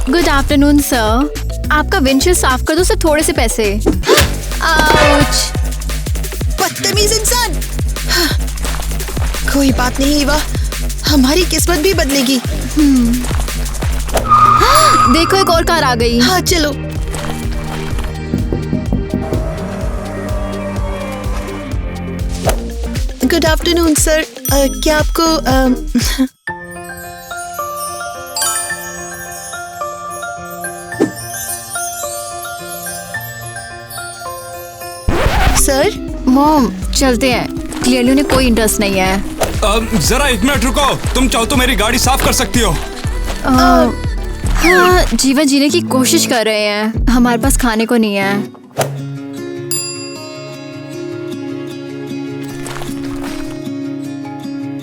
Good afternoon sir. आपका windshield साफ कर दो सर, थोड़े से पैसे। आउच। बदतमीज इंसान। कोई बात नहीं ईवा, हमारी किस्मत भी बदलेगी। देखो एक और कार आ गई। हाँ चलो। Good afternoon sir. क्या आपको सर? मॉम चलते हैं, क्लियरली उन्हें कोई इंटरेस्ट नहीं है। जरा एक मिनट रुको, तुम चाहो तो मेरी गाड़ी साफ कर सकती हो। हाँ, जीवन जीने की कोशिश कर रहे हैं, हमारे पास खाने को नहीं है।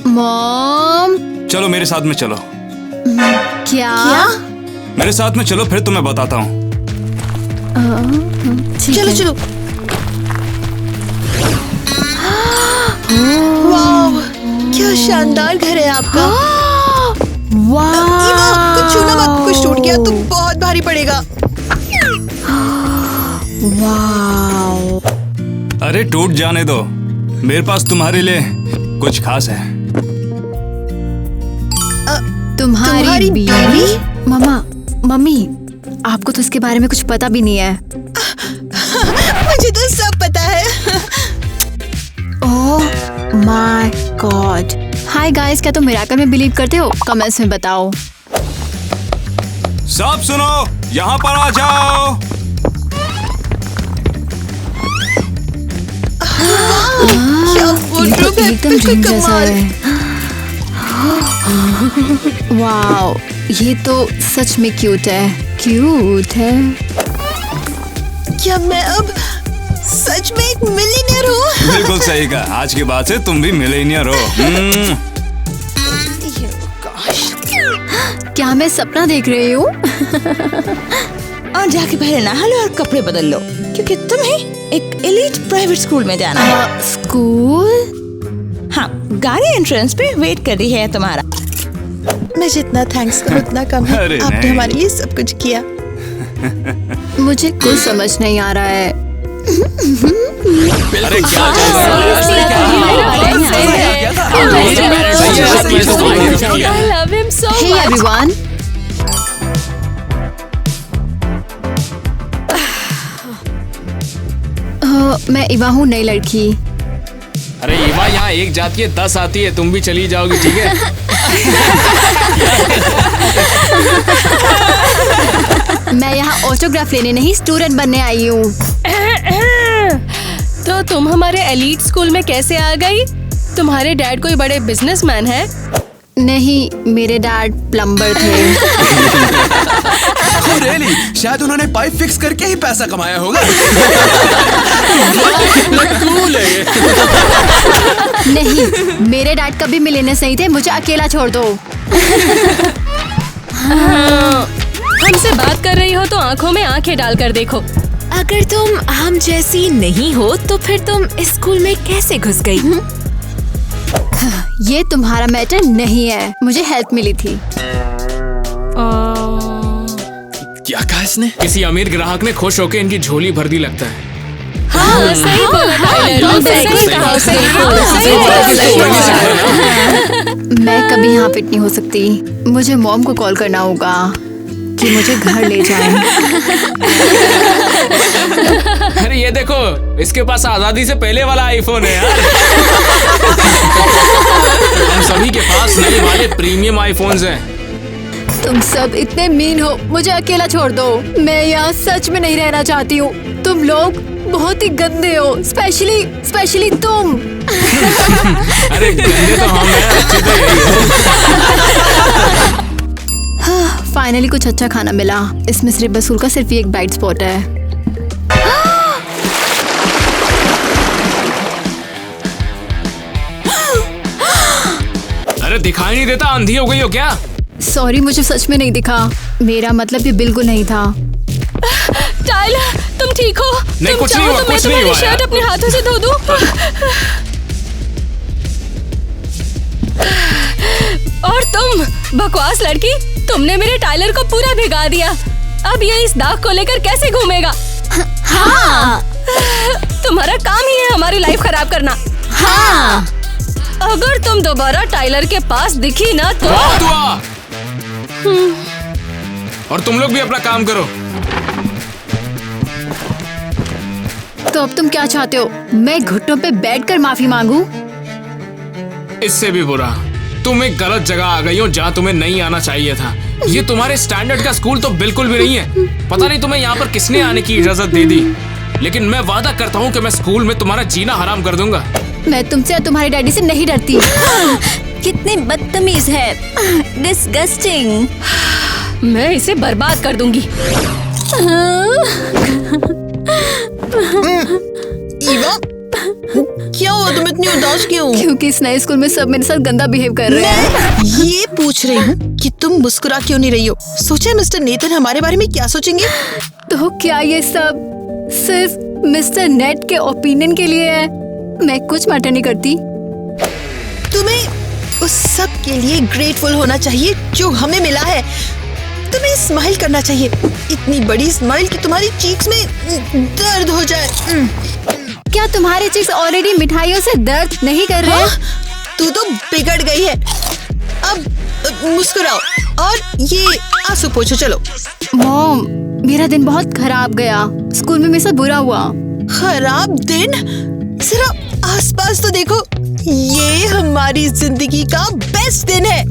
मॉम चलो मेरे साथ में चलो। क्या? मेरे साथ में चलो, फिर तुम्हें बताता हूँ। ठीक चलो है। चलो। वाह, क्या शानदार घर है आपका। ईवा, कुछ छूना मत, कुछ टूट गया तो बहुत भारी पड़ेगा। वाओ। अरे टूट जाने दो, मेरे पास तुम्हारे लिए कुछ खास है। तुम्हारी बीवी? मम्मा, मम्मी, आपको तो इसके बारे में कुछ पता भी नहीं है। मुझे तो सब पता है। Oh my God. Hi guys, क्या तुम मिरेकल में बिलीव करते हो? कमेंट्स में बताओ। सब सुनो, यहाँ पर आ जाओ। क्या ये फोटो तो है, एकदम बिल्कुल ड्रीम जैसा कमाल। है। वाओ, ये तो सच में क्यूट है, क्यूट है। क्या मैं अब सच में एक मिलियनेयर हूँ? बिल्कुल सही कहा, आज के बाद से तुम भी मिलेनियर हो। क्या मैं सपना देख रही हूँ? और जाके पहले नहा लो और कपड़े बदल लो, क्योंकि तुम्हें एक एलीट प्राइवेट स्कूल में जाना है। स्कूल? हाँ, गाड़ी एंट्रेंस पे वेट कर रही है तुम्हारा। मैं जितना थैंक्स करूँ उतना कम है। अरे आपने नहीं। हमारे लिए सब कुछ किया। मुझे कुछ समझ नहीं आ रहा है। अरे क्या चल रहा है? Hey everyone. मैं इवा हूँ, नई लड़की। अरे ईवा, यहाँ एक जाती है 10 आती है, तुम भी चली जाओगी, ठीक है? मैं यहाँ ऑटोग्राफ लेने नहीं, स्टूडेंट बनने आई हूँ। तो तुम हमारे एलीट स्कूल में कैसे आ गई? तुम्हारे डैड कोई बड़े बिजनेसमैन है? नहीं, मेरे डैड प्लम्बर थे। रियली? शायद उन्होंने पाइप फिक्स करके ही पैसा कमाया होगा। नहीं, मेरे डैड कभी मिलेने नहीं थे, मुझे अकेला छोड़ दो। हमसे बात कर रही हो तो आंखों में आंखें डालकर देखो। अगर तुम हम जैसी नहीं हो तो फिर तुम इस स्कूल में कैसे घुस गई? ये तुम्हारा मैटर नहीं है, मुझे हेल्प मिली थी। क्या कहा इसने? किसी अमीर ग्राहक ने खुश होकर इनकी झोली भर दी लगता है। हाँ, सही बोला टाइलर, सही कहा, सही मैं कभी यहाँ फिट नहीं हो सकती, मुझे मॉम को कॉल करना होगा कि मुझे घर ले जाएं। अरे ये देखो, इसके पास आजादी से पहले वाला आईफोन है यार। हम सभी के पास नए वाले प्रीमियम आईफोन्स हैं। तुम सब इतने मीन हो, मुझे अकेला छोड़ दो। मैं यहाँ सच में नहीं रहना चाहती हूँ। तुम लोग बहुत ही गंदे हो, स्पेशली तुम। अरे गंदे तो हम हैं, अच्छे तो यही हो। फाइनली कुछ अच्छा खाना मिला। इस मिस्री बसूल का सिर्फ एक ब्राइट स्पॉट है। अरे दिखाई नहीं देता, अंधी हो गई हो क्या? सॉरी, मुझे सच में नहीं दिखा। मेरा मतलब ये बिल्कुल नहीं था। टाइलर, तुम ठीक हो? नहीं, तुम कुछ चाहो नहीं हुआ, तो मैं कुछ नहीं तुम्हारी हुआ शर्ट यार। अपने हाथों से धो दूं? और तुम बकवास लड़की, तुमने मेरे टाइलर को पूरा भिगा दिया। अब ये इस दाग को लेकर कैसे घूमेगा? हाँ तुम्हारा काम ही है हमारी लाइफ खराब करना। हाँ अगर तुम दोबारा टाइलर के पास दिखी ना तो बहुत हुआ। और तुम लोग भी अपना काम करो। तो अब तुम क्या चाहते हो? मैं घुटनों पे बैठकर माफी मांगू? इससे भी बुरा, तुम एक गलत जगह आ गई हो जहाँ तुम्हें नहीं आना चाहिए था। ये तुम्हारे स्टैंडर्ड का स्कूल तो बिल्कुल भी नहीं है। पता नहीं तुम्हें यहाँ पर किसने आने की इजाजत दे दी, लेकिन मैं वादा करता हूँ कि मैं स्कूल में तुम्हारा जीना हराम कर दूंगा। मैं तुमसे या तुम्हारे डैडी से नहीं डरती। कितने बदतमीज है, डिस्गस्टिंग। मैं इसे बर्बाद कर दूंगी। ईवा, क्या हुआ? तुम इतनी उदास क्यों? क्योंकि इस नए स्कूल में सब मेरे साथ गंदा बिहेव कर रहे हैं। मैं ये पूछ रही हूँ कि तुम मुस्कुरा क्यों नहीं रही हो? सोचा मिस्टर नेथन हमारे बारे में क्या सोचेंगे? तो क्या ये सब सिर्फ मिस्टर नेट के ओपिनियन के लिए है? मैं कुछ मैटर नहीं करती। तुम्हें उस सब के लिए ग्रेटफुल होना चाहिए जो हमें मिला है। तुम्हें स्माइल करना चाहिए, इतनी बड़ी स्माइल कि तुम्हारी चीक्स में दर्द हो जाए। क्या तुम्हारे चिक्स ऑलरेडी मिठाइयों से दर्द नहीं कर रहे? हाँ? तू तो बिगड़ गई है। अब मुस्कुराओ और ये आंसू पोंछो। चलो। मॉम, मेरा दिन बहुत खराब गया। स्कूल में मेरे साथ बुरा हुआ। खराब दिन? जरा आसपास तो देखो, ये हमारी जिंदगी का बेस्ट दिन है।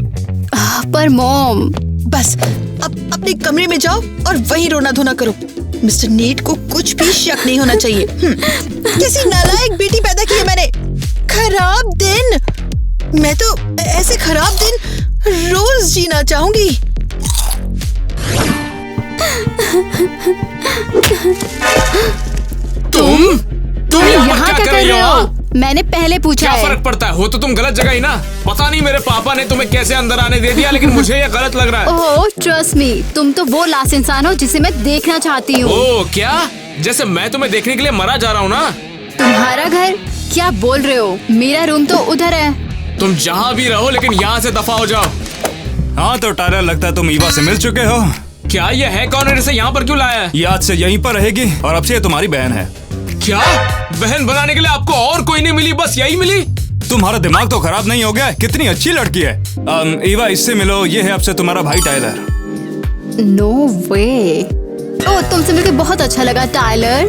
पर मॉम, बस अब अपने कमरे में जाओ और वहीं रोना धोना करो। मिस्टर नेट को कुछ भी शक नहीं होना चाहिए। किसी नालायक बेटी पैदा की है मैंने। खराब दिन? मैं तो ऐसे खराब दिन रोज जीना चाहूंगी। तुम यहाँ क्या कर रहे हो? मैंने पहले पूछा क्या है। फर्क पड़ता है? हो तो तुम गलत जगह ही ना। पता नहीं मेरे पापा ने तुम्हें कैसे अंदर आने दे दिया, लेकिन मुझे ये गलत लग रहा है। ओह, ट्रस्ट मी, तुम तो वो लास्ट इंसान हो जिसे मैं देखना चाहती हूँ। ओह क्या? जैसे मैं तुम्हें देखने के लिए मरा जा रहा हूँ ना। तुम्हारा घर? क्या बोल रहे हो? मेरा रूम तो उधर है। तुम जहाँ भी रहो, लेकिन यहाँ से दफा हो जाओ। हाँ तो टायलर, लगता है तुम ईवा से मिल चुके हो। क्या ये है कौन है? इसे यहाँ पर क्यों लाया है? ये आज से यहीं पर रहेगी और अब से ये तुम्हारी बहन है। क्या बहन बनाने के लिए आपको और कोई नहीं मिली, बस यही मिली? तुम्हारा दिमाग तो खराब नहीं हो गया? कितनी अच्छी लड़की है। ईवा, इससे मिलो, ये है अब से तुम्हारा भाई टायलर। नो वे। ओह, तुमसे मिलकर बहुत अच्छा लगा टायलर।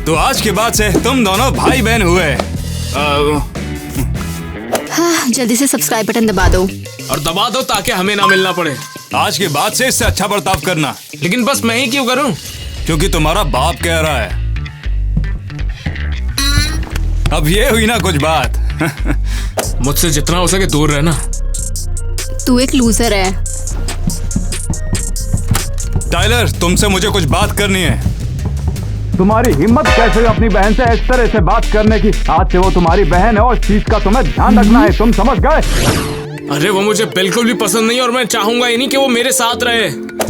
तो आज के बाद से तुम दोनों भाई बहन हुए। हाँ, जल्दी से सब्सक्राइब बटन दबा दो। और दबा दो ताकि हमें ना मिलना पड़े। आज के बाद से इससे अच्छा बर्ताव करना। लेकिन बस मैं ही क्यों करूं? क्योंकि तुम्हारा बाप कह रहा है। अब ये हुई ना कुछ बात। मुझसे जितना हो सके दूर रहना। तू एक लूजर है। टाइलर, तुमसे मुझे कुछ बात करनी है। तुम्हारी हिम्मत कैसे हुई अपनी बहन से इस तरह से बात करने की? आज से वो तुम्हारी बहन है और इस चीज का तुम्हें ध्यान रखना है, तुम समझ गए? अरे वो मुझे बिल्कुल भी पसंद नहीं और मैं चाहूंगा ही नहीं कि वो मेरे साथ रहे।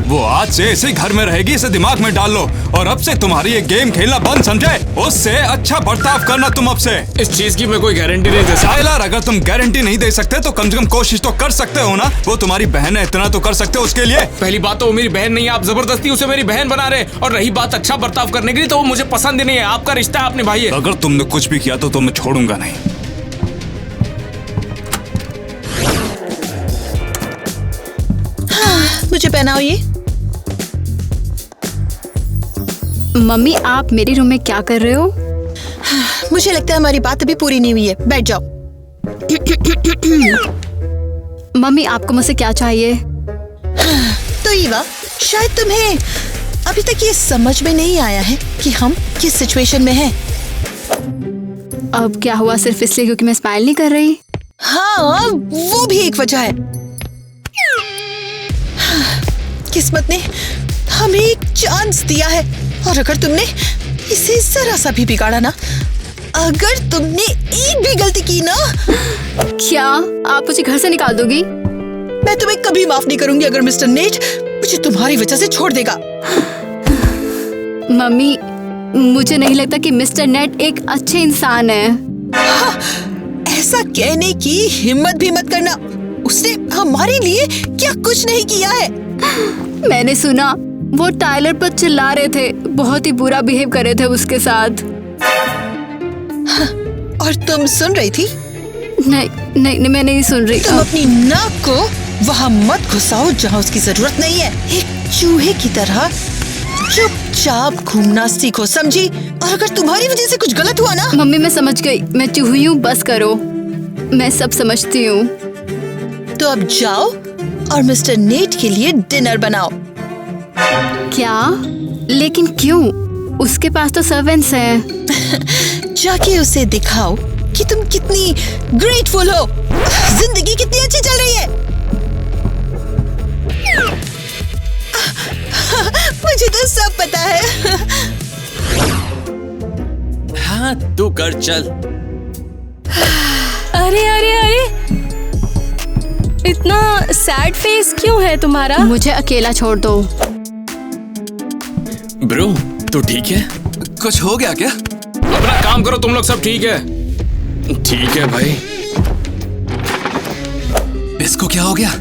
वो आज से इसी घर में रहेगी, इसे दिमाग में डाल लो। और अब से तुम्हारी ये गेम खेलना बंद, समझे? उससे अच्छा बर्ताव करना तुम अब से। इस चीज की मैं कोई गारंटी नहीं दे सकता। टाइलर, अगर तुम गारंटी नहीं दे सकते तो कम से कम कोशिश तो कर सकते हो ना। वो तुम्हारी बहन है, इतना तो कर सकते हो उसके लिए। पहली बात तो वो मेरी बहन नहीं है, आप जबरदस्ती उसे मेरी बहन बना रहे। और रही बात अच्छा बर्ताव करने की, तो वो मुझे पसंद ही नहीं है। आपका रिश्ता है, आप निभाइए। अगर तुमने कुछ भी किया तो मैं छोड़ूंगा नहीं। मुझे पहनाओ ये। मम्मी, आप मेरे रूम में क्या कर रहे हो? मुझे लगता है हमारी बात अभी पूरी नहीं हुई है। बैठ जाओ। मम्मी, आपको मुझसे क्या चाहिए? तो ईवा, शायद तुम्हें अभी तक ये समझ में नहीं आया है कि हम किस सिचुएशन में हैं। अब क्या हुआ? सिर्फ इसलिए क्योंकि मैं स्माइल नहीं कर रही? हाँ, वो भी एक वजह है। किस्मत ने हमें एक चांस दिया है, और अगर तुमने इसे जरा सा भी बिगाड़ा ना, अगर तुमने एक भी गलती की ना, क्या आप मुझे घर से निकाल दोगी? मैं तुम्हें कभी माफ नहीं करूंगी अगर मिस्टर नेट मुझे तुम्हारी वजह से छोड़ देगा। मम्मी, मुझे नहीं लगता कि मिस्टर नेट एक अच्छे इंसान है। हाँ, ऐसा कहने की हिम्मत भी मत करना। उसने हमारे लिए क्या कुछ नहीं किया है। मैंने सुना वो टायलर पर चिल्ला रहे थे, बहुत ही बुरा बिहेव कर रहे थे उसके साथ। और तुम सुन रही थी? नहीं, मैं नहीं सुन रही। तुम अपनी नाक को वहाँ मत घुसाओ जहाँ उसकी जरूरत नहीं है। एक चूहे की तरह चुपचाप घूमना सीखो, समझी? और अगर तुम्हारी वजह से कुछ गलत हुआ ना। मम्मी मैं समझ गई, मैं चूही हूँ, बस करो, मैं सब समझती हूँ। तो अब जाओ और मिस्टर नेट के लिए डिनर बनाओ। क्या? लेकिन क्यों? उसके पास तो सर्वेंट्स हैं। जाके उसे दिखाओ कि तुम कितनी ग्रेटफुल हो, जिंदगी कितनी अच्छी चल रही है। मुझे तो सब पता है। हाँ तू कर चल। अरे अरे अरे, इतना सैड फेस क्यों है तुम्हारा? मुझे अकेला छोड़ दो। ब्रो तू ठीक है? कुछ हो गया क्या? अपना काम करो तुम लोग, सब ठीक है? ठीक है भाई। इसको क्या हो गया?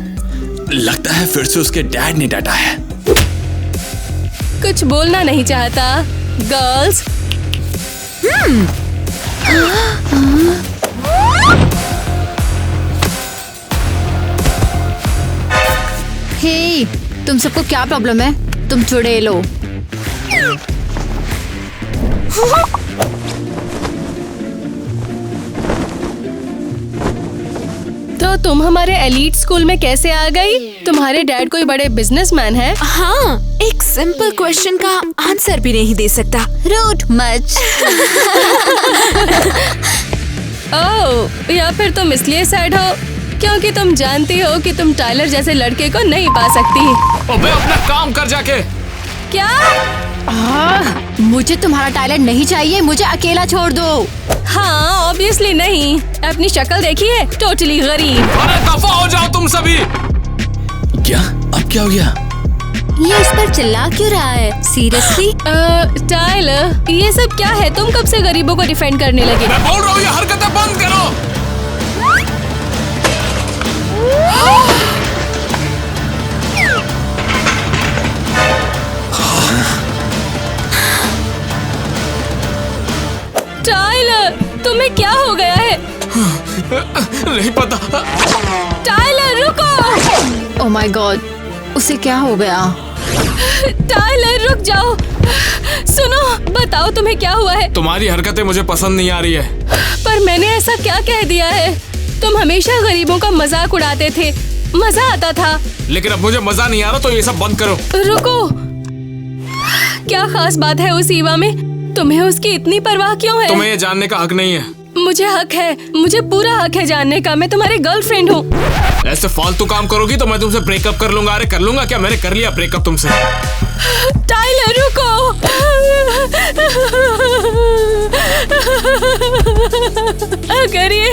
लगता है फिर से उसके डैड ने डांटा है। कुछ बोलना नहीं चाहता गर्ल्स। हे, तुम सबको क्या प्रॉब्लम है? तुम चुड़ैल हो। तो तुम हमारे एलीट स्कूल में कैसे आ गई? तुम्हारे डैड कोई बड़े बिजनेसमैन है? हाँ, एक सिंपल क्वेश्चन का आंसर भी नहीं दे सकता। Rude much. ओह, या फिर तुम इसलिए सैड हो क्योंकि तुम जानती हो कि तुम टायलर जैसे लड़के को नहीं पा सकती। अबे अपना काम कर जाके। क्या? मुझे तुम्हारा टायलर नहीं चाहिए, मुझे अकेला छोड़ दो। हाँ, ऑब्वियसली नहीं। अपनी शक्ल देखिए, टोटली गरीब। अरे दफा हो जाओ तुम सभी। क्या? अब क्या हो गया? ये इस पर चिल्ला क्यों रहा है? सीरियसली? टायलर, ये सब क्या है? तुम कब से गरीबों को डिफेंड करने लगे? मैं बोल रहा हूँ ये हरकतें बंद करो। टायलर, तुम्हें क्या हो गया है? नहीं पता। टायलर रुको। ओह माय गॉड, उसे क्या हो गया? टायलर रुक जाओ। सुनो, बताओ तुम्हें क्या हुआ है? तुम्हारी हरकतें मुझे पसंद नहीं आ रही है। पर मैंने ऐसा क्या कह दिया है? तुम हमेशा गरीबों का मजाक उड़ाते थे, मजा आता था। लेकिन अब मुझे मजा नहीं आ रहा, तो ये सब बंद करो। रुको, क्या खास बात है उस ईवा में? तुम्हें उसकी इतनी परवाह क्यों है? तुम्हें ये जानने का हक नहीं है। मुझे हक है, मुझे पूरा हक है जानने का। मैं तुम्हारी गर्लफ्रेंड हूँ। ऐसे फालतू काम करोगी तो मैं तुमसे ब्रेकअप कर लूंगा। अरे कर लूंगा क्या? मैंने कर लिया ब्रेकअप तुमसे। टायलर रुको। अगर ये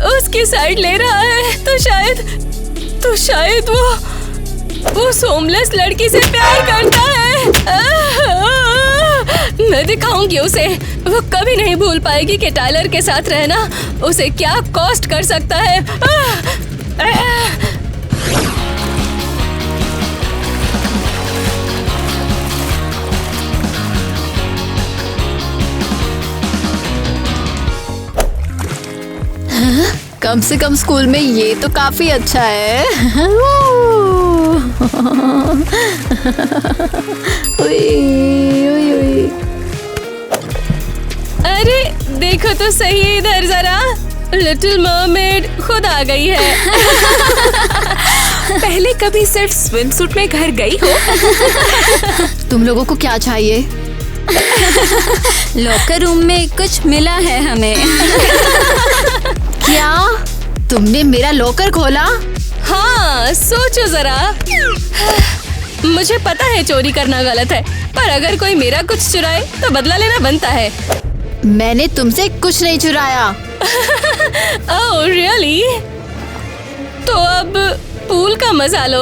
उसकी साइड ले रहा है तो शायद वो उस होमलेस लड़की से प्यार करता है। मैं दिखाऊंगी उसे। वो कभी नहीं भूल पाएगी कि टायलर के साथ रहना उसे क्या कॉस्ट कर सकता है। कम से कम स्कूल में ये तो काफी अच्छा है। अरे देखो तो सही इधर जरा, लिटिल मरमेड खुद आ गई है। पहले कभी सिर्फ स्विम सूट में घर गई हो? तुम लोगों को क्या चाहिए? लॉकर रूम में कुछ मिला है हमें। क्या? तुमने मेरा लॉकर खोला? हाँ, सोचो जरा। मुझे पता है चोरी करना गलत है, पर अगर कोई मेरा कुछ चुराए तो बदला लेना बनता है। मैंने तुमसे कुछ नहीं चुराया। Oh really? तो अब पूल का मजा लो।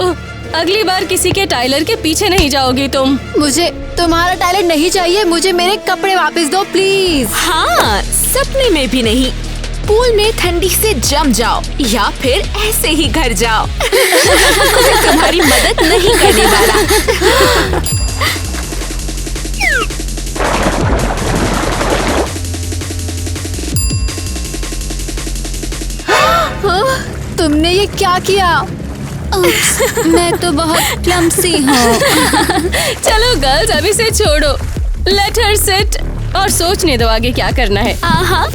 अगली बार किसी के टायलर के पीछे नहीं जाओगी तुम। मुझे तुम्हारा टायलर नहीं चाहिए, मुझे मेरे कपड़े वापस दो प्लीज। हाँ, सपने में भी नहीं। पूल में ठंडी से जम जाओ या फिर ऐसे ही घर जाओ। कोई तुम्हारी मदद नहीं करने वाला। तुमने ये क्या किया? मैं तो बहुत क्लमसी हूँ। चलो गर्ल्स, अभी से छोड़ो, लेट हर सिट और सोचने दो आगे क्या करना है। हाँ,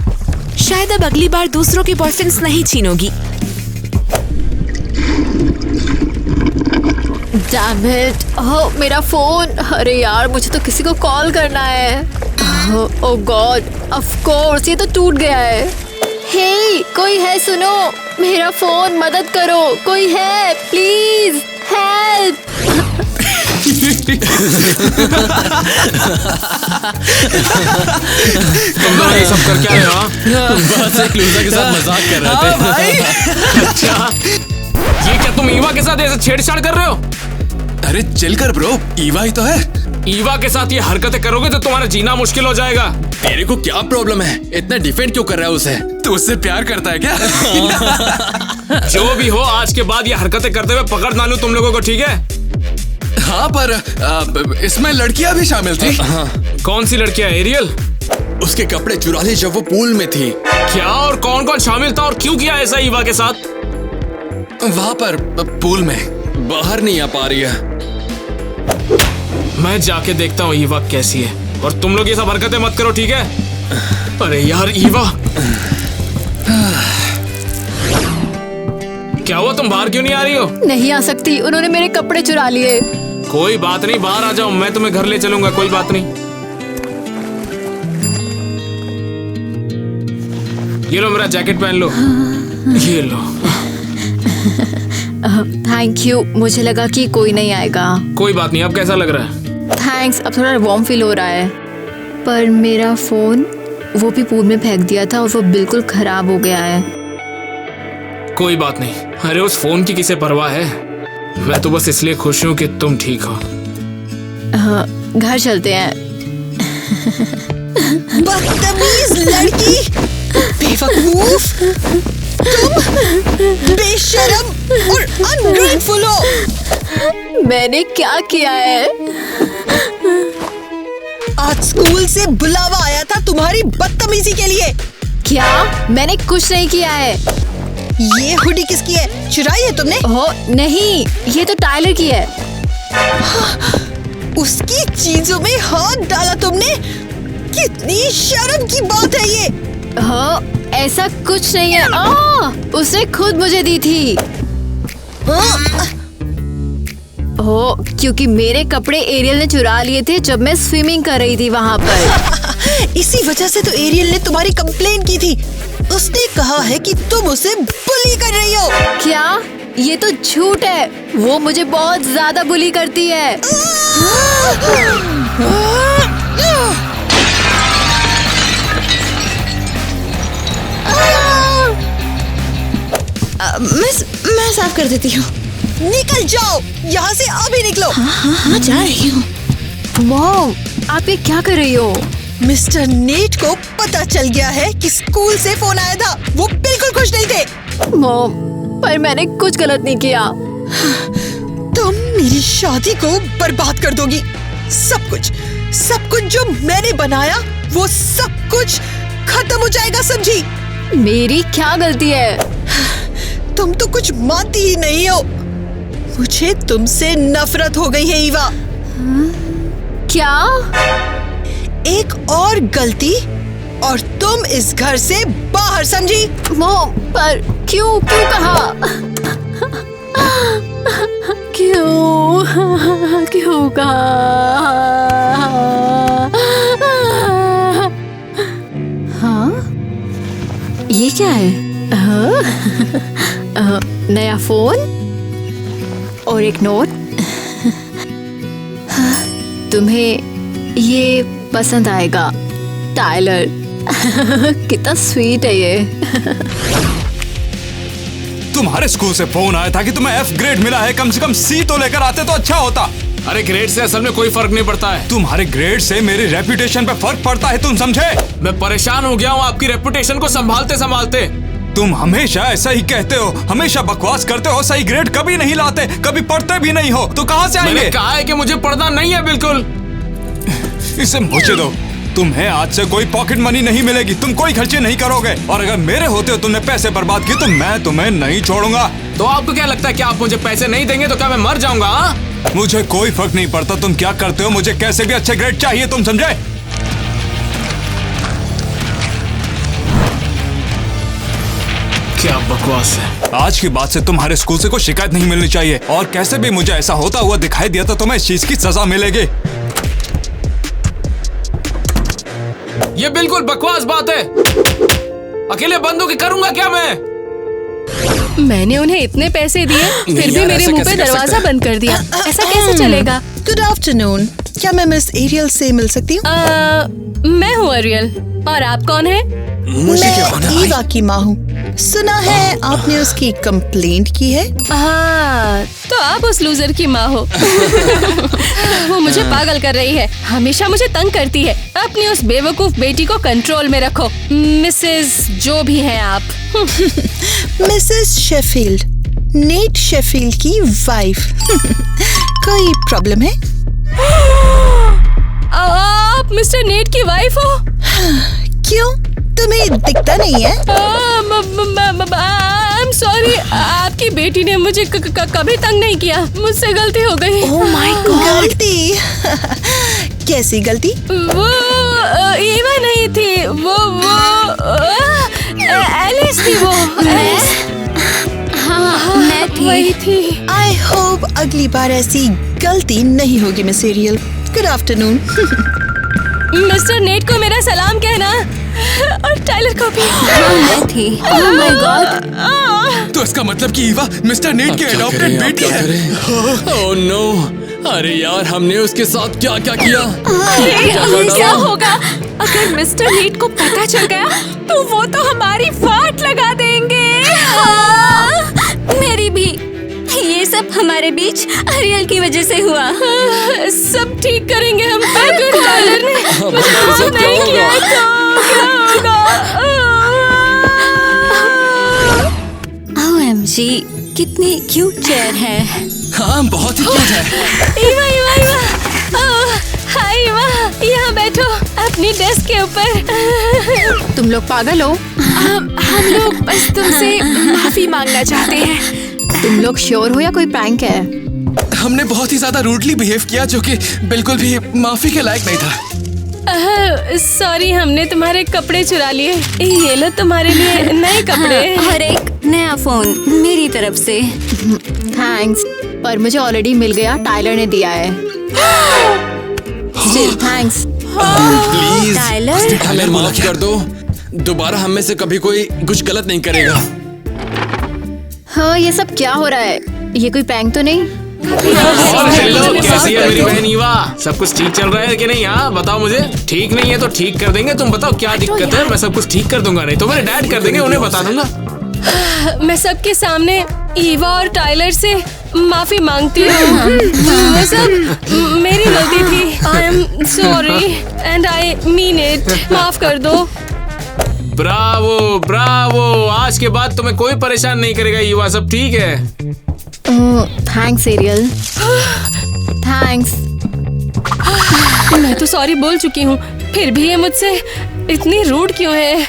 शायद अब अगली बार दूसरों के बॉयफ्रेंड्स नहीं छीनोगी। डैम इट, ओह मेरा फोन। अरे यार, मुझे तो किसी को कॉल करना है। ओह गॉड, ऑफ कोर्स ये तो टूट गया है। हे, कोई है? सुनो, मेरा फोन, मदद करो, कोई है? Please help. तुम लोग ये सब कर क्या रहे हो? बस एक लूज़र के साथ मजाक कर रहे थे। भाई। अच्छा, ये क्या तुम ईवा के साथ ऐसे छेड़छाड़ कर रहे हो? अरे चिल कर ब्रो, ईवा ही तो है। ईवा के साथ ये हरकतें करोगे तो तुम्हारा जीना मुश्किल हो जाएगा। तेरे को क्या प्रॉब्लम है? इतना डिफेंड क्यों कर रहा है उसे? तू उससे प्यार करता है क्या? जो भी हो, आज के बाद ये हरकतें करते हुए पकड़ ना लूं तुम लोगों को, ठीक है? हाँ, पर इसमें लड़कियां भी शामिल थी। हाँ। कौन सी लड़कियां? एरियल? उसके कपड़े चुरा लिए जब वो पूल में थी। क्या? और कौन कौन शामिल था और क्यों किया ऐसा ईवा के साथ? वहाँ पर पूल में बाहर नहीं आ पा रही है। मैं जाके देखता हूँ ईवा कैसी है, और तुम लोग ये सब हरकतें मत करो, ठीक है? अरे यार ईवा, क्या हुआ? तुम बाहर क्यों नहीं आ रही हो? नहीं आ सकती, उन्होंने मेरे कपड़े चुरा लिए। कोई बात नहीं, बाहर आ जाओ, मैं तुम्हें घर ले चलूंगा, कोई बात नहीं। ये लो मेरा जैकेट पहन लो। ये लो। थैंक यू, मुझे लगा कि कोई नहीं आएगा। कोई बात नहीं। अब कैसा लग रहा है? थैंक्स, अब थोड़ा वार्म फील हो रहा है। पर मेरा फोन, वो भी पूल में फेंक दिया था और वो बिल्कुल खराब हो गया है। कोई बात नहीं। अरे उस फोन की किसे परवाह है? मैं तो बस इसलिए खुश हूँ कि तुम ठीक हो। घर चलते हैं। बदतमीज लड़की, बेवकूफ, तुम बेशरम और अनग्रेटफुल हो। मैंने क्या किया है? आज स्कूल से बुलावा आया था तुम्हारी बदतमीजी के लिए। क्या? मैंने कुछ नहीं किया है। ये हुडी किसकी है? चुराई है तुमने? ओह नहीं, ये तो टाइलर की है। उसकी चीजों में हाथ डाला तुमने? कितनी शर्म की बात है ये। हाँ, ऐसा कुछ नहीं है। उसने खुद मुझे दी थी। ओह, क्योंकि मेरे कपड़े एरियल ने चुरा लिए थे जब मैं स्विमिंग कर रही थी वहाँ पर। इसी वजह से तो एरियल ने तुम्हारी कंप्लेन की थी। उसने कहा है कि तुम उसे बुली कर रही हो। क्या? ये तो झूठ है, वो मुझे बहुत ज्यादा बुली करती है। मैं साफ कर देती हूँ। निकल जाओ यहाँ से, अभी निकलो। हाँ, जा रही हूँ। मॉम, आप ये क्या कर रही हो? मिस्टर नीट को पता चल गया है कि स्कूल से फोन आया था। वो बिल्कुल खुश नहीं थे। मॉम, पर मैंने कुछ गलत नहीं किया। तुम मेरी शादी को बर्बाद कर दोगी। सब कुछ जो मैंने बनाया, वो सब कुछ खत्म हो जाएगा, समझी? मेरी क्या गलती है? तुम तो कुछ मानती ही नहीं हो। मुझे तुमसे नफरत हो गई है ईवा। क्या? एक और गलती और तुम इस घर से बाहर, समझी? मॉम, पर क्यों कहा? क्यों कहा? हाँ, ये क्या है? नया फोन और एक नोट। तुम्हें ये पसंद आएगा, टाइलर। कितना स्वीट है ये। तुम्हारे स्कूल से फोन आया था कि तुम्हें F ग्रेड मिला है, कम से कम C तो लेकर आते तो अच्छा होता। अरे ग्रेड से असल में कोई फर्क नहीं पड़ता है। तुम्हारे ग्रेड से मेरी रेपुटेशन पे फर्क पड़ता है, तुम समझे? मैं परेशान हो गया हूँ आपकी रेपुटेशन को संभालते संभालते। तुम हमेशा ऐसा ही कहते हो, हमेशा बकवास करते हो, सही ग्रेड कभी नहीं लाते, कभी पढ़ते भी नहीं हो, तो कहाँ से आएंगे? मैंने कहा है कि मुझे पढ़ना नहीं है बिल्कुल। इसे मुझे दो। तुम्हें आज से कोई पॉकेट मनी नहीं मिलेगी, तुम कोई खर्चे नहीं करोगे, और अगर मेरे होते हो तुमने पैसे बर्बाद किए तो मैं तुम्हें नहीं छोड़ूंगा। तो आपको क्या लगता है कि आप मुझे पैसे नहीं देंगे तो क्या मैं मर जाऊंगा? मुझे कोई फर्क नहीं पड़ता तुम क्या करते हो, मुझे कैसे भी अच्छे ग्रेड चाहिए, तुम समझे? क्या बकवास है। आज की बात से तुम्हारे स्कूल से कोई शिकायत नहीं मिलनी चाहिए, और कैसे भी मुझे ऐसा होता हुआ दिखाई दिया तो तुम्हें इस चीज की सजा मिलेगी। ये बिल्कुल बकवास बात है। अकेले बंदूक करूंगा क्या मैं? मैंने उन्हें इतने पैसे दिए फिर भी यार, मेरे ऐसा मुंह पे कैसे कर दरवाजा सकते हैं? बंद कर दिया। ऐसा कैसे चलेगा? गुड आफ्टरनून, क्या मैं मिस एरियल से मिल सकती हूँ? मैं हूँ अरियल, और आप कौन हैं? मुझे क्या होना मैं भाई? ईवा की माँ हूँ। सुना है आपने उसकी कंप्लेंट की है। हाँ, तो आप उस लूजर की माँ हो। वो मुझे पागल कर रही है, हमेशा मुझे तंग करती है। अपनी उस बेवकूफ बेटी को कंट्रोल में रखो, मिसेस जो भी हैं आप। मिसेस शेफील्ड, नेट शेफील्ड की वाइफ। कोई प्रॉब्लम है? आप मिस्टर नेट की वाइफ हो? क्यों, तुम्हें दिखता नहीं है? I'm sorry, आपकी बेटी ने मुझे कभी तंग नहीं किया, मुझसे गलती हो गई। Oh my God! गलती? कैसी गलती? वो ईवा नहीं थी, वो एलिस थी। वो एलिस, हाँ, मैं थी। वही थी। आई होप अगली बार ऐसी गलती नहीं होगी miss Ariel. Good afternoon. Mister Nate को मेरा सलाम कहना, और टाइलर को भी। हाँ, मैं थी। Oh my God. तो इसका मतलब कि ईवा मिस्टर नेट की एडॉप्टेड बेटी है। ओह नो, अरे यार हमने उसके साथ क्या क्या किया? ये क्या होगा? अगर मिस्टर नीट को पता चल गया तो वो तो हमारी फाट लगा देंगे। मेरी भी। ये सब हमारे बीच अरियल की वजह से हुआ। सब ठीक करेंगे हम। अगर टाइलर ने मुझे माफ नहीं किया तो क्या होगा? OMG, कितनी क्यूट चेयर है। हाँ बहुत ही क्यूट है। ईवा ईवा ईवा, हाय ईवा, यहाँ बैठो अपनी डेस्क के ऊपर। तुम लोग पागल हो? हम लोग बस तुमसे माफी मांगना चाहते हैं। तुम लोग श्योर हो या कोई प्रैंक है? हमने बहुत ही ज्यादा रूडली बिहेव किया जो कि बिल्कुल भी माफी के लायक नहीं था। सॉरी, हमने तुम्हारे कपड़े चुरा लिए। ये लो तुम्हारे लिए नए कपड़े। और एक नया फोन मेरी तरफ से। थैंक्स, पर मुझे ऑलरेडी मिल गया, टाइलर ने दिया है। Still thanks. प्लीज टाइलर, हमें माफ कर दो, दोबारा हम में से कभी कोई कुछ गलत नहीं करेगा। हाँ, ये सब क्या हो रहा है? ये कोई प्रैंक तो नहीं? हेलो, कैसी है मेरी बहन ईवा? सब कुछ ठीक चल रहा है कि नहीं? हाँ बताओ मुझे। ठीक नहीं है तो ठीक कर देंगे। तुम बताओ क्या दिक्कत है, मैं सब कुछ ठीक कर दूंगा। नहीं तो मेरे डैड कर देंगे, उन्हें बता दूंगा। मैं सबके सामने ईवा और टाइलर से माफी मांगती हूँ। वो सब मेरी गलती थी। I am sorry and I mean it. माफ कर दो। ब्रावो ब्रावो, आज के बाद तुम्हें कोई परेशान नहीं करेगा ईवा, सब ठीक है। Thanks Ariel, thanks. मैं तो सॉरी बोल चुकी हूँ, फिर भी ये मुझसे इतनी रूड क्यों है?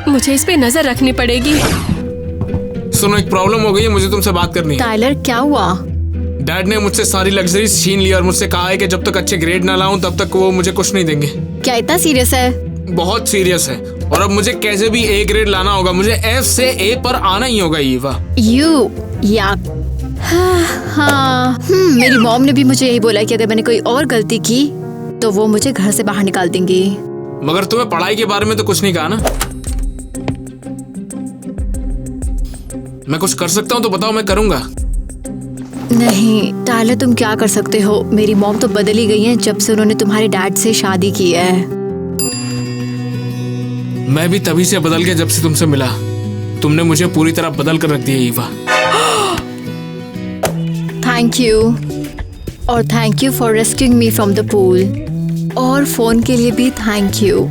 मुझे इस पे नजर रखनी पड़ेगी। सुनो, एक प्रॉब्लम हो गई है, मुझे तुमसे बात करनी है। टाइलर क्या हुआ? डैड ने मुझसे सारी लग्जरीज छीन ली और मुझसे कहा है कि जब तक अच्छे ग्रेड ना लाऊं तब तक वो मुझे कुछ नहीं देंगे। क्या इतना सीरियस है? बहुत सीरियस है, और अब मुझे कैसे भी ए ग्रेड लाना होगा। मुझे F से A पर आना ही होगा ईवा। यू या हाँ, मेरी मॉम ने भी मुझे यही बोला कि अगर मैंने कोई और गलती की तो वो मुझे घर से बाहर निकाल देंगी। मगर तुम्हें पढ़ाई के बारे में तो कुछ नहीं कहा ना? मैं कुछ कर सकता हूँ तो बताओ, मैं करूँगा। नहीं टाइलर, तुम क्या कर सकते हो? मेरी मॉम तो बदल ही गई है जब से उन्होंने तुम्हारे डैड से शादी की है। मैं भी तभी से बदल गया जब से तुमसे मिला। तुमने मुझे पूरी तरह बदल कर रख दिया ईवा। Thank you. और thank you for rescuing me from the pool. और फोन के लिए भी थैंक यू।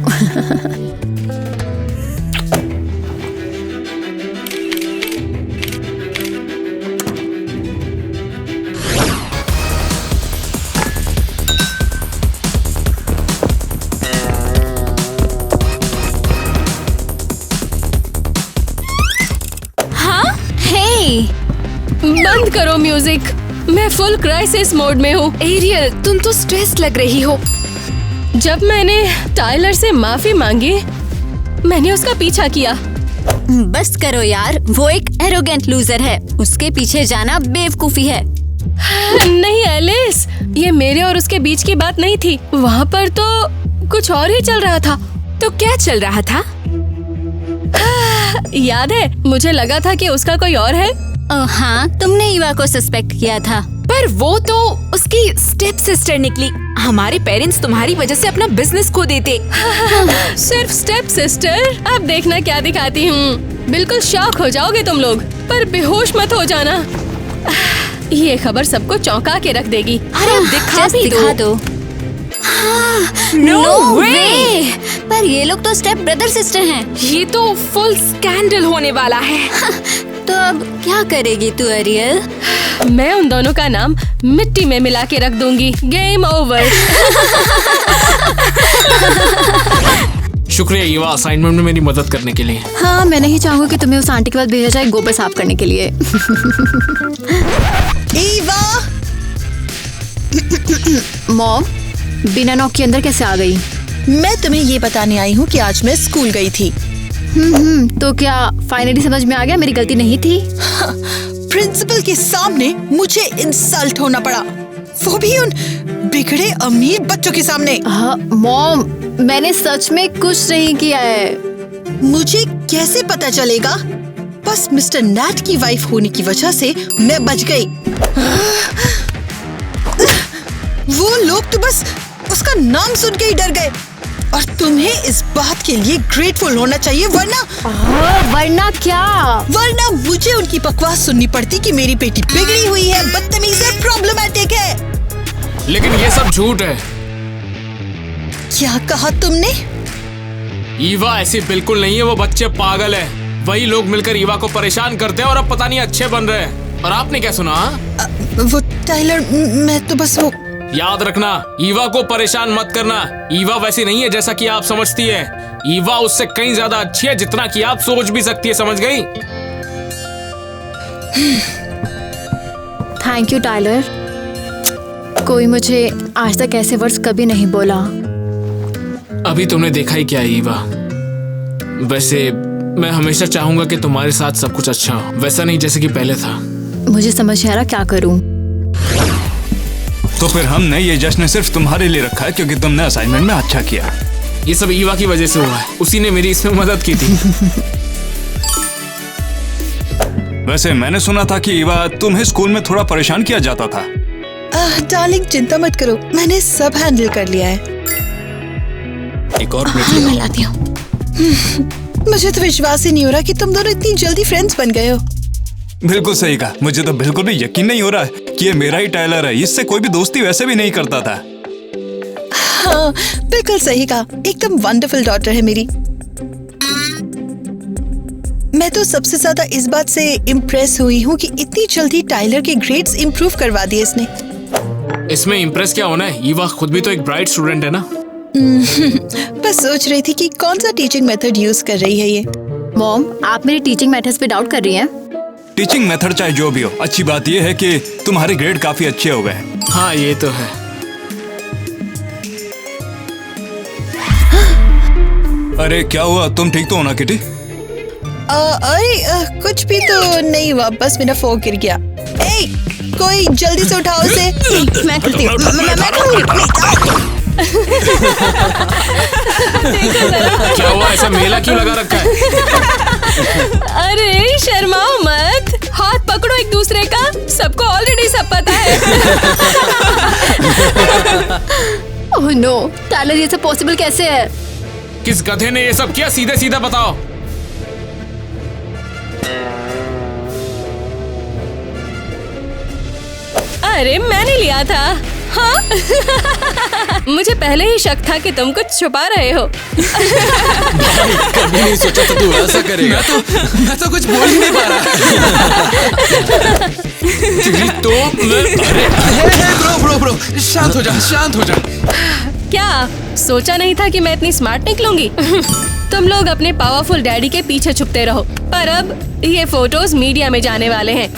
बंद करो म्यूजिक, मैं फुल क्राइसिस मोड में हूँ। एरियल, तुम तो स्ट्रेस लग रही हो। जब मैंने टाइलर से माफी मांगी, मैंने उसका पीछा किया। बस करो यार, वो एक एरोगेंट लूजर है, उसके पीछे जाना बेवकूफी है। नहीं एलिस, ये मेरे और उसके बीच की बात नहीं थी। वहाँ पर तो कुछ और ही चल रहा था। तो क्या चल रहा था? याद है, मुझे लगा था कि उसका कोई और है। हाँ, तुमने ईवा को सस्पेक्ट किया था। पर वो तो उसकी स्टेप सिस्टर निकली। हमारे पेरेंट्स तुम्हारी वजह से अपना बिजनेस खो देते। सिर्फ स्टेप सिस्टर? अब देखना क्या दिखाती हूँ। बिल्कुल शॉक हो जाओगे तुम लोग, पर बेहोश मत हो जाना। ये खबर सबको चौंका के रख देगी। अरे दिखा दो। नो वे! पर ये लोग तो स्टेप ब्रदर सिस्टर हैं। ये तो फुल स्कैंडल होने वाला है। तो अब क्या करेगी तू एरियल? मैं उन दोनों का नाम मिट्टी में मिला के रख दूंगी। Game over. शुक्रिया ईवा असाइनमेंट में मेरी मदद करने के लिए। हाँ, मैं नहीं चाहूंगा कि तुम्हें उस आंटी के पास भेजा जाए गोबर साफ करने के लिए। ईवा! मॉम, बिना नॉक के अंदर कैसे आ गई? मैं तुम्हें ये बताने आई हूँ कि आज मैं स्कूल गई थी। तो क्या फाइनली समझ में आ गया मेरी गलती नहीं थी? प्रिंसिपल के सामने मुझे इंसल्ट होना पड़ा, वो भी उन बिगड़े अमीर बच्चों के सामने। हाँ, मॉम, मैंने सच में कुछ नहीं किया है। मुझे कैसे पता चलेगा? बस मिस्टर नैट की वाइफ होने की वजह से मैं बच गई। वो लोग तो बस उसका नाम सुन के ही डर गए। और तुम्हें इस बात के लिए ग्रेटफुल होना चाहिए, वरना क्या? वरना मुझे उनकी बकवास सुननी पड़ती कि मेरी बेटी बिगड़ी हुई है, बदतमीज है, प्रॉब्लमैटिक है। लेकिन ये सब झूठ है। क्या कहा तुमने? ईवा ऐसी बिल्कुल नहीं है, वो बच्चे पागल है। वही लोग मिलकर ईवा को परेशान करते हैं और अब पता नहीं अच्छे बन रहे हैं। और आपने क्या सुना? वो टाइलर, मैं तो बस वो। याद रखना, ईवा को परेशान मत करना। ईवा वैसी नहीं है जैसा कि आप समझती है। ईवा उससे कहीं ज्यादा अच्छी है जितना कि आप सोच भी सकती है, समझ गई? Thank you Tyler. कोई मुझे आज तक ऐसे वर्ड्स कभी नहीं बोला। अभी तुमने देखा ही क्या है ईवा। वैसे मैं हमेशा चाहूंगा कि तुम्हारे साथ सब कुछ अच्छा हो, वैसा नहीं जैसे कि पहले था। मुझे समझ नहीं आ रहा क्या करूं। तो फिर हमने ये जश्न सिर्फ तुम्हारे लिए रखा है क्योंकि तुमने असाइनमेंट में अच्छा किया। ये सब ईवा की वजह से हुआ है, उसी ने मेरी इसमें मदद की थी। वैसे मैंने सुना था कि ईवा तुम्हें स्कूल में थोड़ा परेशान किया जाता था। डार्लिंग चिंता मत करो, मैंने सब हैंडल कर लिया है। एक और हाँ, मैं लाती हूँ। मुझे तो विश्वास ही नहीं हो रहा कि तुम दोनों इतनी जल्दी फ्रेंड्स बन गए हो। बिल्कुल सही कहा। मुझे तो बिल्कुल भी यकीन नहीं हो रहा कि ये मेरा ही टाइलर है। इससे कोई भी दोस्ती वैसे भी नहीं करता था। हाँ, बिल्कुल सही कहा। एकदम वंडरफुल डॉटर है मेरी। मैं तो सबसे ज्यादा इस बात से इम्प्रेस हुई हूँ कि इतनी जल्दी टाइलर के ग्रेड्स इम्प्रूव करवा दिए इसने। इसमें इम्प्रेस क्या होना है? ईवा खुद भी तो एक ब्राइट स्टूडेंट है ना। बस सोच रही थी कि कौन सा टीचिंग मेथड यूज कर रही है ये। मॉम, आप मेरी टीचिंग मेथड्स पे डाउट कर रही हैं? टीचिंग मेथड चाहे जो भी हो, अच्छी बात यह है कि तुम्हारे ग्रेड काफी अच्छे हो गए हैं। हाँ, ये तो है। अरे क्या हुआ? तुम ठीक तो हो ना किटी? अरे कुछ भी तो नहीं हुआ, बस मेरा फोन गिर गया। ए, कोई जल्दी से उठाओ उसे। मैं करती हूँ। क्या हुआ? ऐसा मेला क्यों लगा रखा है? अरे शर्माओ मत, हाथ पकड़ो एक दूसरे का। सबको ऑलरेडी सब पता है। ओह नो, टाइलर, ये सब पॉसिबल कैसे है? किस गधे ने ये सब किया? सीधे सीधे बताओ। अरे मैंने लिया था। हाँ मुझे पहले ही शक था कि तुम कुछ छुपा रहे हो। भाई, कभी नहीं सोचा था तू ऐसा करेगा। मैं तो कुछ बोल ही नहीं पा रहा। तो ब्रो शांत हो जा। क्या सोचा नहीं था कि मैं इतनी स्मार्ट निकलूंगी? तुम लोग अपने पावरफुल डैडी के पीछे छुपते रहो, पर अब ये फोटोज मीडिया में जाने वाले हैं।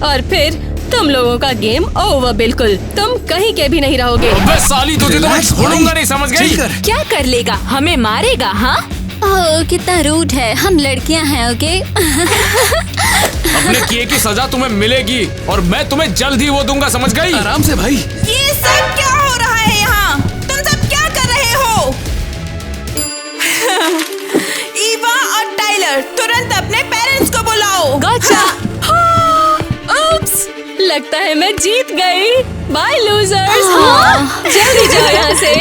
और फिर तुम लोगों का गेम ओवर। बिल्कुल, तुम कहीं के भी नहीं रहोगे। अबे साली, तुझे तो मैं छोड़ूंगा नहीं, समझ गई? क्या कर लेगा? हमें मारेगा? हाँ ओह कितना रूड है, हम लड़कियां हैं। ओके अपने किए की सजा तुम्हें मिलेगी और मैं तुम्हें जल्द ही वो दूंगा, समझ गई? आराम से भाई। ये सब क्या हो रहा है यहाँ? तुम सब क्या कर रहे हो? ईवा और टाइलर, तुरंत अपने पेरेंट्स को बुलाओ। गॉचा। उप्स, लगता है मैं जीत गई। Bye losers. जल्दी जाओ यहाँ से।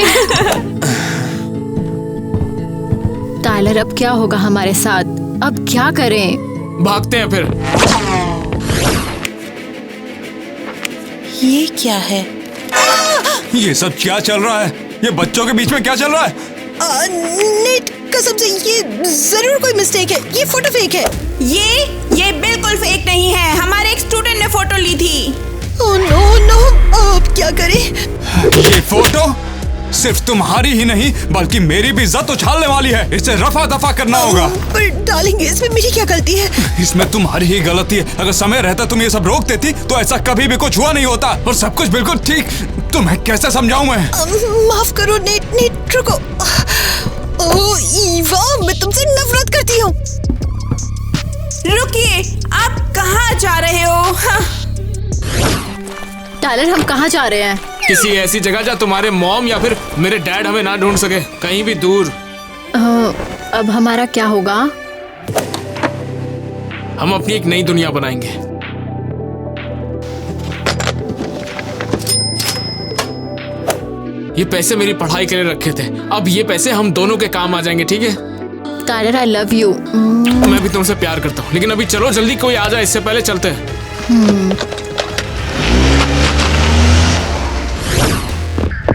टाइलर, अब क्या होगा हमारे साथ? अब क्या करें? भागते हैं फिर। ये क्या है? ये सब क्या चल रहा है? ये बच्चों के बीच में क्या चल रहा है? नेट, कसम से ये जरूर कोई मिस्टेक है। ये फोटो फेक है। ये बिल्कुल फेक नहीं है। हमारे एक स्टूडेंट ने फोटो ली थी। ओह नो, अब क्या करें? ये फोटो सिर्फ तुम्हारी ही नहीं बल्कि मेरी भी इज्जत उछालने वाली है। इसे रफा दफा करना होगा। पर डार्लिंग, इसमें मेरी क्या गलती है? इसमें तुम्हारी ही गलती है। अगर समय रहता तुम ये सब रोक देती तो ऐसा कभी भी कुछ हुआ नहीं होता और सब कुछ बिल्कुल ठीक। तुम्हें कैसे समझाऊं मैं? माफ करो नेट, रुको। ओह ईवा, मैं तुमसे नफरत करती हूँ। रुकिए, आप कहाँ जा रहे हो? हाँ। टाइलर, हम कहाँ जा रहे हैं? किसी ऐसी जगह जहाँ तुम्हारे मॉम या फिर मेरे डैड हमें ना ढूंढ सके, कहीं भी दूर। अब हमारा क्या होगा? हम अपनी एक नई दुनिया बनाएंगे। ये पैसे मेरी पढ़ाई के लिए रखे थे, अब ये पैसे हम दोनों के काम आ जाएंगे, ठीक है? Tyler, I love you. मैं भी तुमसे प्यार करता हूँ, लेकिन अभी चलो जल्दी, कोई आ जाए इससे पहले चलते हैं।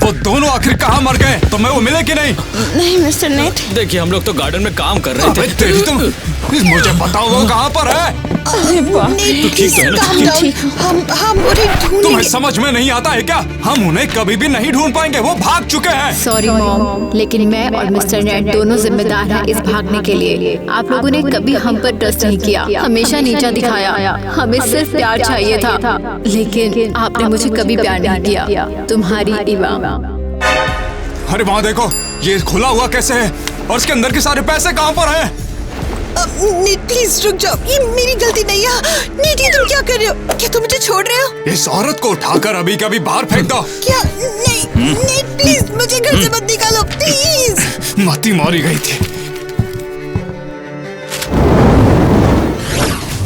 वो दोनों आखिर कहाँ मर गए? तुम्हें वो मिले कि नहीं? नहीं मिस्टर नेट। देखिए, हम लोग तो गार्डन में काम कर रहे थे। मुझे बताओ वो कहाँ पर है? Net, please calm down। हम उन्हें ढूंढेंगे। तुम्हें समझ में नहीं आता है क्या? हम उन्हें कभी भी नहीं ढूंढ पाएंगे, वो भाग चुके हैं। सॉरी मॉम, लेकिन मैं और मिस्टर नेट दोनों जिम्मेदार हैं इस भागने के लिए। आप लोगों ने कभी हम पर ट्रस्ट नहीं किया, हमेशा नीचा दिखाया। हमें सिर्फ प्यार चाहिए था, लेकिन आपने मुझे कभी प्यार नहीं किया। तुम्हारी ईवा। अरे वहाँ देखो, ये खुला हुआ कैसे है और इसके अंदर के सारे पैसे कहाँ पर हैं? नेट प्लीज रुक जाओ, ये मेरी गलती नहीं है। नेट, ये तुम क्या कर रहे हो? क्या तुम मुझे छोड़ रहे हो? इस औरत को उठाकर अभी कभी बाहर फेंक दो। क्या? नहीं नेट, प्लीज मुझे घर से मत निकालो, प्लीज। मती मारी गई थी।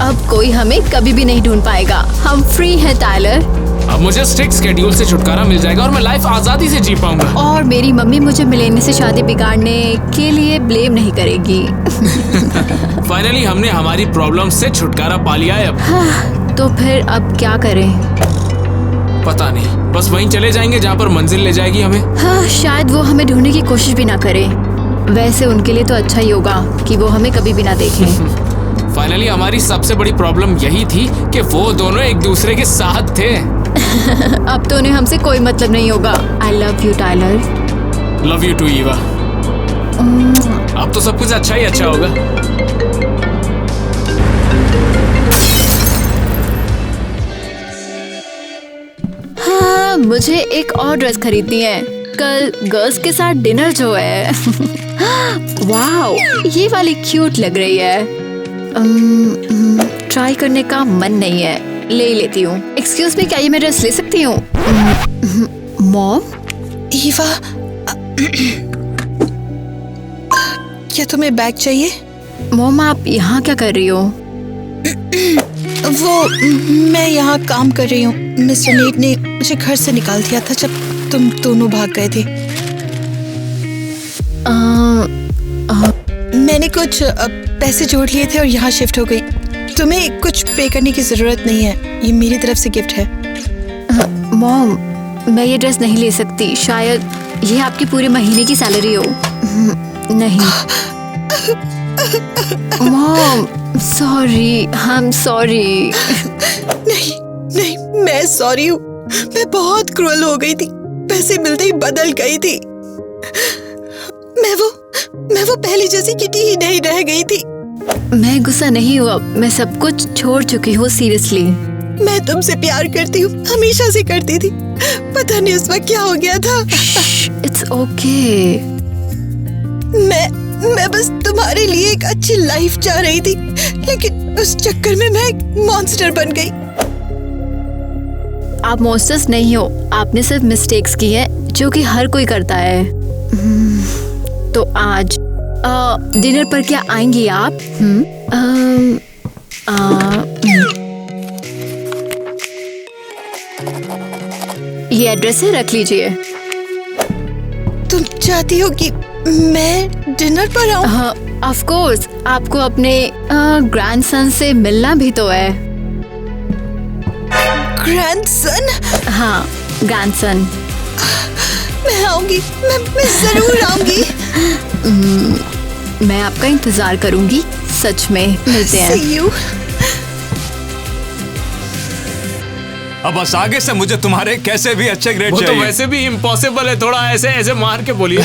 अब कोई हमें कभी भी नहीं ढूंढ पाएगा। हम फ्री हैं टाइलर। अब मुझे स्ट्रिक्ट शेड्यूल से छुटकारा मिल जाएगा और मैं लाइफ आजादी से जी पाऊंगा। और मेरी मम्मी मुझे मिलेनिया से शादी बिगाड़ने के लिए ब्लेम नहीं करेगी। फाइनली हमने हमारी प्रॉब्लम से छुटकारा पा लिया है। अब तो फिर अब क्या करें? पता नहीं, बस वहीं चले जाएंगे जहाँ पर मंजिल ले जाएगी हमें। हाँ, शायद वो हमें ढूंढने की कोशिश भी ना करें। वैसे उनके लिए तो अच्छा ही होगा कि वो हमें कभी भी ना देखें। फाइनली हमारी सबसे बड़ी प्रॉब्लम यही थी कि वो दोनों एक दूसरे के साथ थे। अब तो उन्हें हमसे कोई मतलब नहीं होगा। I love you Tyler. Love you too Eva. अब तो सब कुछ अच्छा ही अच्छा होगा। हाँ, मुझे एक और ड्रेस खरीदनी है। कल गर्ल्स के साथ डिनर जो है। वाओ, ये वाली क्यूट लग रही है। ट्राई करने का मन नहीं है, ले ही लेती हूँ। एक्सक्यूज मी, क्या ये मैं ड्रेस ले सकती हूँ? मॉम? ईवा, क्या तुम्हें बैग चाहिए? मॉम, आप यहाँ क्या कर रही हो? वो मैं यहाँ काम कर रही हूँ। मिस्टर नेट ने मुझे घर से निकाल दिया था जब तुम दोनों भाग गए थे। मैंने कुछ पैसे जोड़ लिए थे और यहाँ शिफ्ट हो गई। तुम्हें कुछ पे करने की जरूरत नहीं है, ये मेरी तरफ से गिफ्ट है। मॉम, मैं ये ड्रेस नहीं ले सकती। शायद ये आपकी पूरे महीने की सैलरी हो। नहीं mom, sorry, I am sorry. नहीं नहीं, मैं सॉरी हूँ। मैं बहुत क्रूअल हो गई थी, पैसे मिलते ही बदल गई थी। मैं वो पहली जैसी किटी ही नहीं रह गई थी। मैं गुस्सा नहीं हुआ, मैं सब कुछ छोड़ चुकी हूँ, सीरियसली। मैं तुमसे प्यार करती हूँ, हमेशा से करती थी। पता नहीं उस वक्त क्या हो गया था। It's okay. मैं बस तुम्हारे लिए एक अच्छी लाइफ चाह रही थी, लेकिन उस चक्कर में मैं एक मॉन्स्टर बन गई। आप मॉन्स्टर्स नहीं हो, आपने सिर्फ मिस्टेक्स की है, जो कि हर कोई करता है। तो आज डिनर पर क्या आएंगी आप? ये एड्रेस है, रख लीजिए। तुम चाहती हो कि मैं डिनर पर आऊं? हाँ, ऑफ कोर्स। आपको अपने ग्रैंडसन से मिलना भी तो है। ग्रैंडसन? हाँ, ग्रैंडसन। मैं आऊंगी, मैं जरूर आऊंगी। मैं आपका इंतजार करूंगी। सच में, मिलते हैं। See you. अब बस आगे से मुझे तुम्हारे कैसे भी अच्छे ग्रेड वो तो चाहिए। वैसे भी इम्पॉसिबल है, थोड़ा ऐसे ऐसे मार के बोलिए।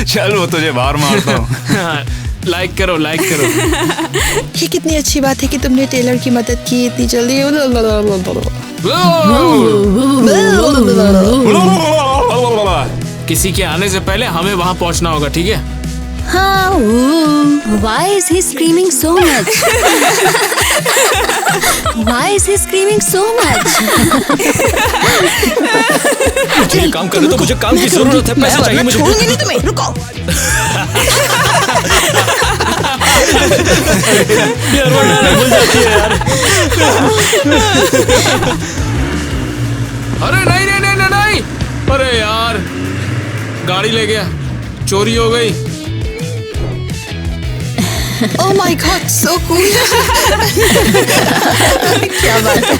चल वो तुझे बाहर मारता हूँ। लाइक करो, लाइक करो। ये कितनी अच्छी बात है कि तुमने टेलर की मदद की इतनी जल्दी। किसी के आने से पहले हमें वहाँ पहुँचना होगा, ठीक है? हाँ, why is he screaming so much? Why is he screaming so much? मुझे ये काम करने तो मुझे काम की जरूरत है, पैसा चाहिए मुझे। छोड़ूंगी नहीं तुम्हें, रुको। यार वो डायलॉग भूल जाती है यार। अरे नहीं नहीं नहीं नहीं नहीं, अरे यार गाड़ी ले गया, चोरी हो गई। Oh my God, so cool. क्या बात है।